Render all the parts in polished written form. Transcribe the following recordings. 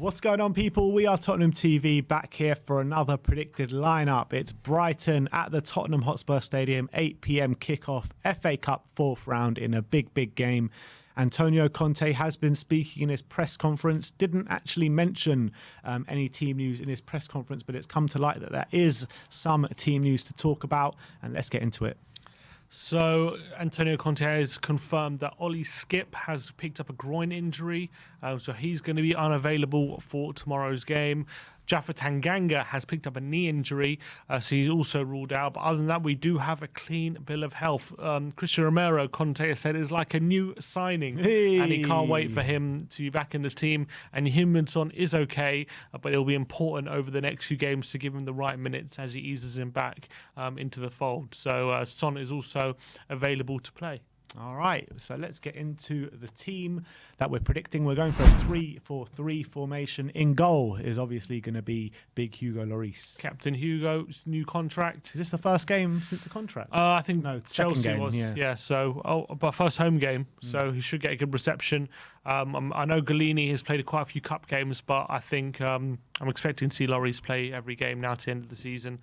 What's going on, people? We are Tottenham TV, back here for another predicted lineup. It's Brighton at the Tottenham Hotspur Stadium, 8 p.m. kickoff, FA Cup 4th round in a big game. Antonio Conte has been speaking in his press conference, didn't actually mention any team news in his press conference, but it's come to light that there is some team news to talk about, and let's get into it. So Antonio Conte has confirmed that Ollie Skip has picked up a groin injury, so he's going to be unavailable for tomorrow's game. Jaffa Tanganga has picked up a knee injury, so he's also ruled out. But other than that, we do have a clean bill of health. Christian Romero, Conte said, is like a new signing, and he can't wait for him to be back in the team. And Humanson is okay, but it'll be important over the next few games to give him the right minutes as he eases him back into the fold. So Son is also available to play. All right, so let's get into the team that we're predicting. We're going for a 3-4-3 formation. In goal is obviously going to be big Hugo Lloris. Captain Hugo's new contract. Is this the first game since the contract? I think no, Chelsea game, was. Yeah. But first home game, so he should get a good reception. I know Galini has played quite a few cup games, but I think I'm expecting to see Lloris play every game now to the end of the season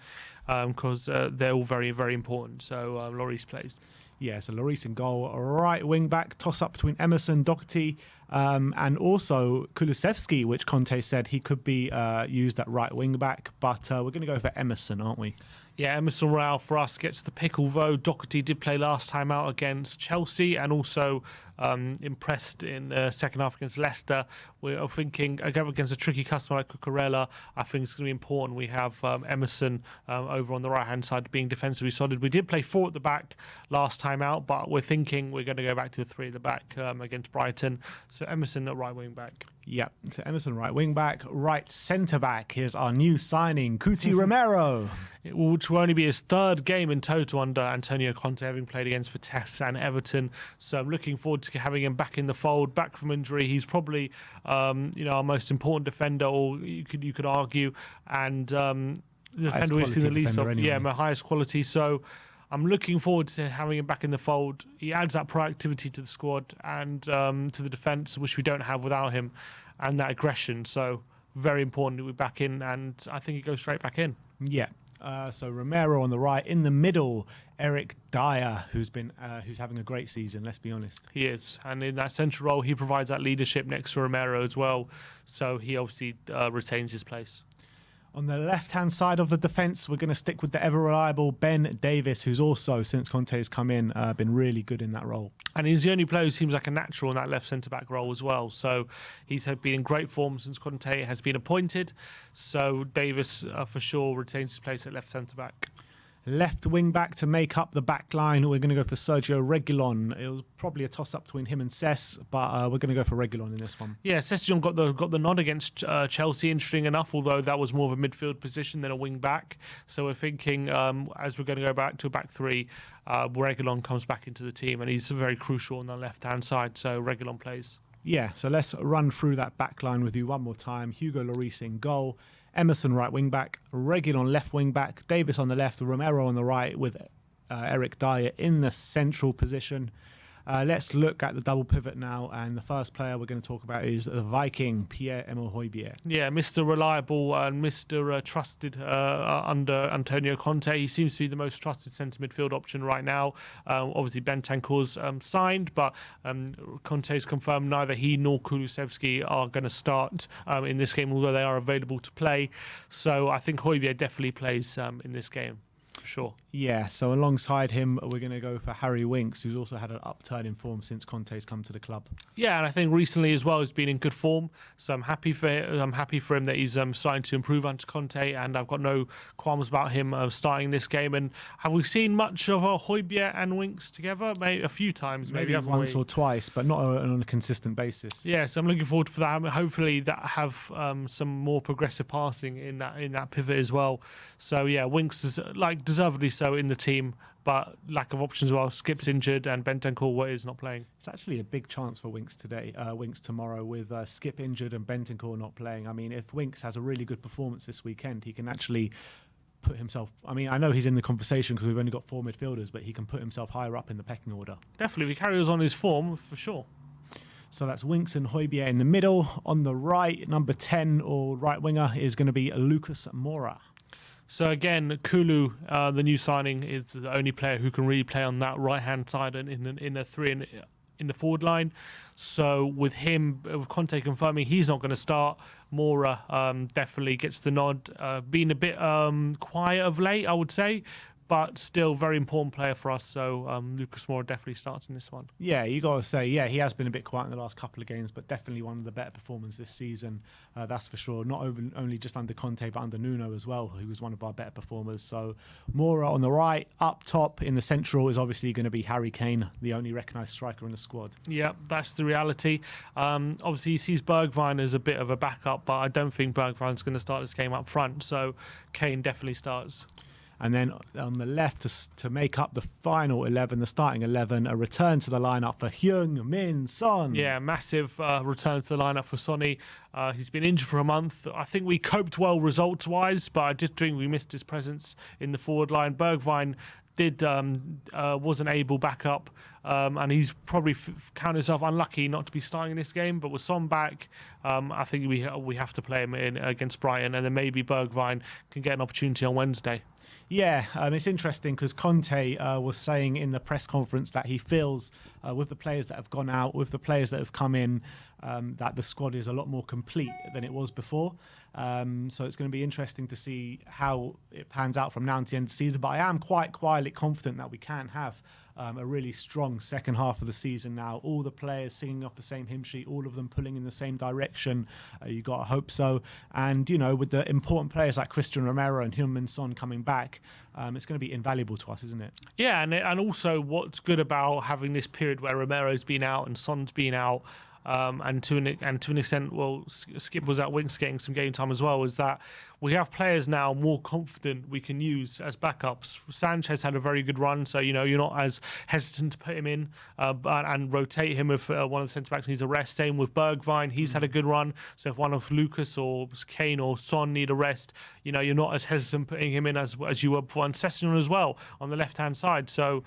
because they're all very, very important. So Lloris plays. Yeah, so Lloris in goal, right wing back, toss up between Emerson, Doherty, and also Kulusevski, which Conte said he could be used at right wing back, but we're going to go for Emerson, aren't we? Yeah, Emerson Royale for us gets the pick, although Doherty did play last time out against Chelsea and also impressed in the second half against Leicester. We're thinking, again, against a tricky customer like Cucurella, I think it's going to be important we have Emerson over on the right-hand side being defensively solid. We did play 4 at the back last time out, but we're thinking we're going to go back to the 3 at the back against Brighton. So Emerson at right wing back. Yeah, so Emerson right wing back, right centre back. Here's our new signing, Cuti Romero. Which will only be his 3rd game in total under Antonio Conte, having played against Vitesse and Everton. So I'm looking forward to having him back in the fold, back from injury. He's probably our most important defender, or you could argue, and the defender we've seen the least of. Anyway. Yeah, my highest quality. So I'm looking forward to having him back in the fold. He adds that proactivity to the squad and to the defence, which we don't have without him, and that aggression. So very important that we're back in, and I think he goes straight back in. Yeah. So Romero on the right, in the middle, Eric Dyer, who's having a great season. Let's be honest. He is, and in that central role, he provides that leadership next to Romero as well. So he obviously retains his place. On the left-hand side of the defence, we're going to stick with the ever-reliable Ben Davies, who's also, since Conte's come in, been really good in that role. And he's the only player who seems like a natural in that left centre-back role as well. So he's been in great form since Conte has been appointed. So Davies, for sure, retains his place at left centre-back. Left wing back to make up the back line, we're going to go for Sergio Regulon. It was probably a toss-up between him and Cesc, but we're going to go for Regulon in this one. Yeah, Cesc got the nod against Chelsea, interesting enough, although that was more of a midfield position than a wing back. So we're thinking, as we're going to go back to a back 3, Regulon comes back into the team, and he's very crucial on the left-hand side, so Regulon plays. Yeah, so let's run through that back line with you one more time. Hugo Lloris in goal. Emerson right wing back, Regulon left wing back, Davies on the left, Romero on the right, with Eric Dyer in the central position. Let's look at the double pivot now, and the first player we're going to talk about is the Viking, Pierre-Emile Højbjerg. Yeah, Mr. Reliable and Mr. Trusted under Antonio Conte. He seems to be the most trusted centre midfield option right now. Obviously, Bentancur's signed, but Conte's confirmed neither he nor Kulusevski are going to start in this game, although they are available to play. So I think Højbjerg definitely plays in this game. For sure. Yeah, so alongside him, we're going to go for Harry Winks, who's also had an upturn in form since Conte's come to the club. Yeah, and I think recently as well, he's been in good form. So I'm happy for him that he's starting to improve under Conte, and I've got no qualms about him starting this game. And have we seen much of Højbjerg and Winks together? Maybe a few times, maybe once or twice, but not on a consistent basis. Yeah, so I'm looking forward for that. Hopefully, that have some more progressive passing in that pivot as well. So yeah, Winks is deservedly so in the team, but lack of options as well. Skip's injured and Bentancur is not playing. It's actually a big chance for Winks today, Winks tomorrow, with Skip injured and Bentancur not playing. I mean, if Winks has a really good performance this weekend, he can actually put himself, I mean, I know he's in the conversation because we've only got 4 midfielders, but he can put himself higher up in the pecking order. Definitely, if he carries on his form, for sure. So that's Winks and Højbjerg in the middle. On the right, number 10 or right winger is going to be Lucas Mora. So again, Kulu, the new signing, is the only player who can really play on that right-hand side and in a three in the forward line. So with him, with Conte confirming he's not going to start, Mora definitely gets the nod. Been a bit quiet of late, I would say, but still very important player for us. So Lucas Mora definitely starts in this one. Yeah, you got to say, yeah, he has been a bit quiet in the last couple of games, but definitely one of the better performers this season. That's for sure. Not only just under Conte, but under Nuno as well, who was one of our better performers. So Mora on the right, up top in the central is obviously going to be Harry Kane, the only recognised striker in the squad. Yeah, that's the reality. Obviously, he sees Bergwijn as a bit of a backup, but I don't think Bergwijn's going to start this game up front. So Kane definitely starts. And then on the left, to make up the final 11, the starting 11, a return to the lineup for Heung-min Son. Yeah, massive return to the lineup for Sonny. He's been injured for a month. I think we coped well results-wise, but I did think we missed his presence in the forward line. Bergwijn wasn't able back up, and he's probably counted himself unlucky not to be starting in this game. But with Son back, I think we have to play him in against Brighton, and then maybe Bergwijn can get an opportunity on Wednesday. Yeah, it's interesting because Conte was saying in the press conference that he feels with the players that have gone out, with the players that have come in, that the squad is a lot more complete than it was before. So it's going to be interesting to see how it pans out from now until the end of the season. But I am quite quietly confident that we can have a really strong second half of the season now. All the players singing off the same hymn sheet, all of them pulling in the same direction. You got to hope so. And, you know, with the important players like Christian Romero and Heung-min Son coming back, it's going to be invaluable to us, isn't it? Yeah, and also what's good about having this period where Romero's been out and Son's been out, and to an extent, well, Skip was at Winks getting some game time as well, is that we have players now more confident we can use as backups. Sanchez had a very good run, so, you know, you're not as hesitant to put him in and rotate him if one of the centre-backs needs a rest. Same with Bergwijn. He's had a good run, so if one of Lucas or Kane or Son need a rest, you know, you're not as hesitant putting him in as you were before. And Session as well on the left-hand side, so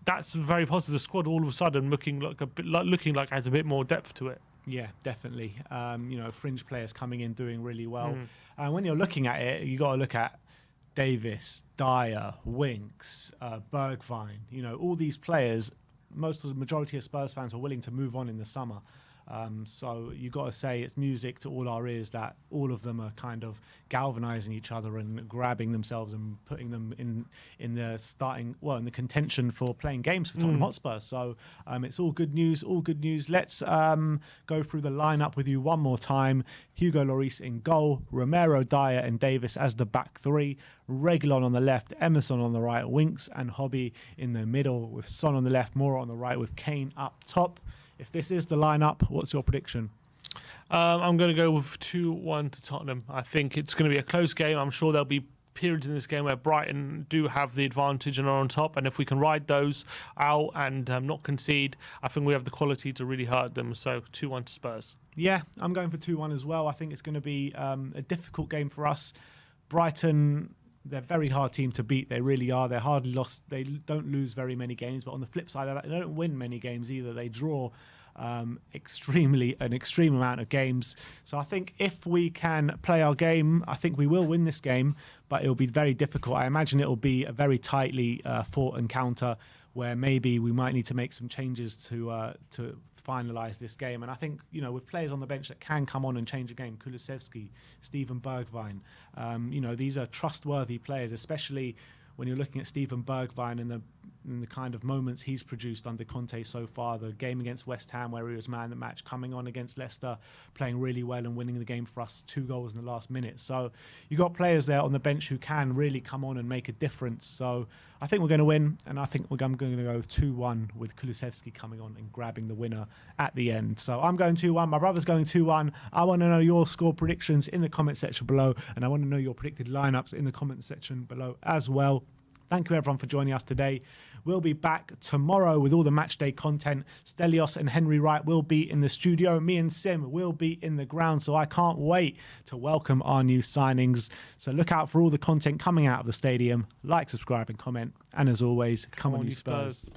that's very positive. The squad all of a sudden looking like it has a bit more depth to it. Yeah, definitely. You know, fringe players coming in doing really well. And when you're looking at it, you got to look at Davis, Dyer, Winks, Bergwijn. You know, all these players. Most of the majority of Spurs fans were willing to move on in the summer. So you got to say it's music to all our ears that all of them are kind of galvanizing each other and grabbing themselves and putting them in the starting, well, in the contention for playing games for Tottenham Hotspur. So it's all good news, all good news. Let's go through the lineup with you one more time. Hugo Lloris in goal, Romero, Dyer and Davis as the back three, Regulon on the left, Emerson on the right, Winks and Hobby in the middle with Son on the left, Mora on the right with Kane up top. If this is the lineup, what's your prediction? I'm going to go with 2-1 to Tottenham. I think it's going to be a close game. I'm sure there'll be periods in this game where Brighton do have the advantage and are on top. And if we can ride those out and not concede, I think we have the quality to really hurt them. So 2-1 to Spurs. Yeah, I'm going for 2-1 as well. I think it's going to be a difficult game for us. Brighton, they're a very hard team to beat. They really are. They're hardly lost. They don't lose very many games. But on the flip side of that, they don't win many games either. They draw an extreme amount of games. So I think if we can play our game, I think we will win this game. But it'll be very difficult. I imagine it'll be a very tightly fought encounter where maybe we might need to make some changes to finalise this game. And I think, you know, with players on the bench that can come on and change a game, Kulusevski, Steven Bergwijn, you know, these are trustworthy players, especially when you're looking at Steven Bergwijn and the kind of moments he's produced under Conte so far. The game against West Ham where he was man of the match, coming on against Leicester, playing really well and winning the game for us, 2 goals in the last minute. So you got players there on the bench who can really come on and make a difference. So I think we're going to win, and I think I'm going to go 2-1 with Kulusevski coming on and grabbing the winner at the end. So I'm going 2-1. My brother's going 2-1. I want to know your score predictions in the comment section below, and I want to know your predicted lineups in the comment section below as well. Thank you everyone for joining us today. We'll be back tomorrow with all the match day content. Stelios and Henry Wright will be in the studio. Me and Sim will be in the ground. So I can't wait to welcome our new signings. So look out for all the content coming out of the stadium. Like, subscribe and comment. And as always, come on you Spurs.